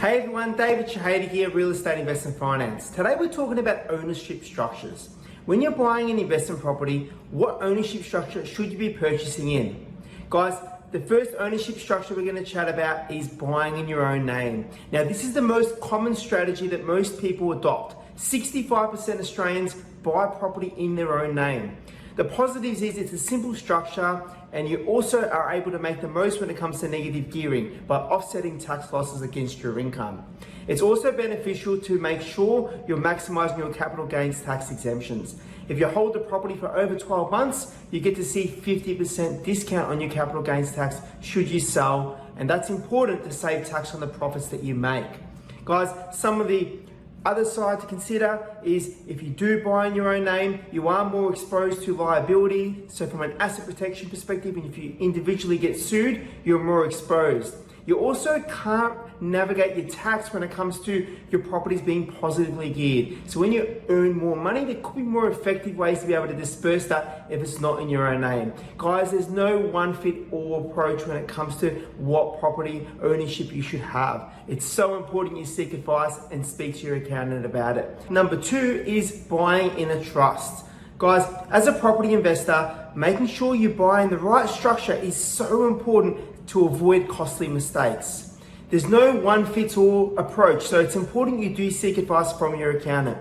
Hey everyone, David Shahada here, Real Estate Investment Finance. Today we're talking about ownership structures. When you're buying an investment property, what ownership structure should you be purchasing in? Guys, the first ownership structure we're going to chat about is buying in your own name. Now this is the most common strategy that most people adopt. 65% Australians buy property in their own name. The positives is it's a simple structure and you also are able to make the most when it comes to negative gearing by offsetting tax losses against your income. It's also beneficial to make sure you're maximizing your capital gains tax exemptions. If you hold the property for over 12 months, you get to see 50% discount on your capital gains tax should you sell, and that's important to save tax on the profits that you make. Guys, some of the other side to consider is if you do buy in your own name, you are more exposed to liability. So from an asset protection perspective, and if you individually get sued, you're more exposed. You also can't navigate your tax when it comes to your properties being positively geared. So when you earn more money, there could be more effective ways to be able to disperse that if it's not in your own name. Guys, there's no one-fit-all approach when it comes to what property ownership you should have. It's so important you seek advice and speak to your accountant about it. Number two is buying in a trust. Guys, as a property investor, making sure you buy in the right structure is so important to avoid costly mistakes. There's no one-fits-all approach, so it's important you do seek advice from your accountant.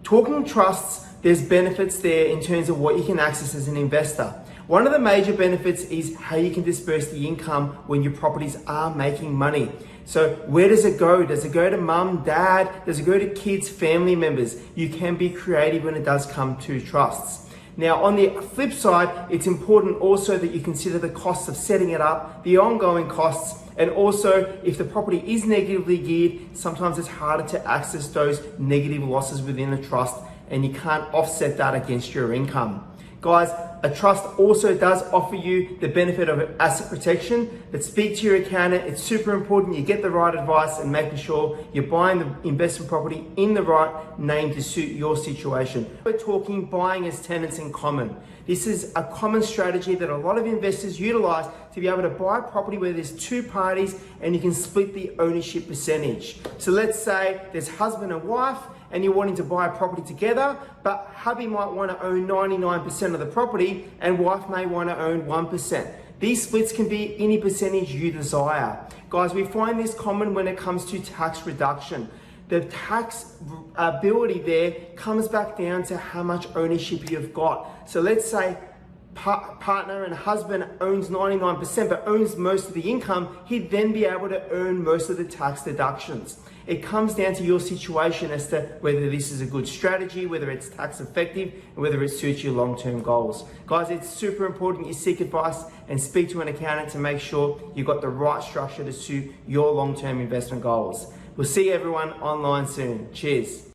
Talking trusts, there's benefits there in terms of what you can access as an investor. One of the major benefits is how you can disperse the income when your properties are making money. So where does it go? Does it go to mum, dad? Does it go to kids, family members? You can be creative when it does come to trusts. Now, on the flip side, it's important also that you consider the costs of setting it up, the ongoing costs, and also if the property is negatively geared, sometimes it's harder to access those negative losses within a trust and you can't offset that against your income. Guys, a trust also does offer you the benefit of asset protection, but speak to your accountant. It's super important you get the right advice and making sure you're buying the investment property in the right name to suit your situation. We're talking buying as tenants in common. This is a common strategy that a lot of investors utilize to be able to buy a property where there's two parties and you can split the ownership percentage. So let's say there's husband and wife, and you're wanting to buy a property together, but hubby might want to own 99% of the property and wife may want to own 1%. These splits can be any percentage you desire. Guys, we find this common when it comes to tax reduction. The tax ability there comes back down to how much ownership you've got. So let's say partner and husband owns 99% but owns most of the income, he'd then be able to earn most of the tax deductions. It comes down to your situation as to whether this is a good strategy, whether it's tax effective, and whether it suits your long-term goals. Guys, it's super important you seek advice and speak to an accountant to make sure you've got the right structure to suit your long-term investment goals. We'll see everyone online soon. Cheers.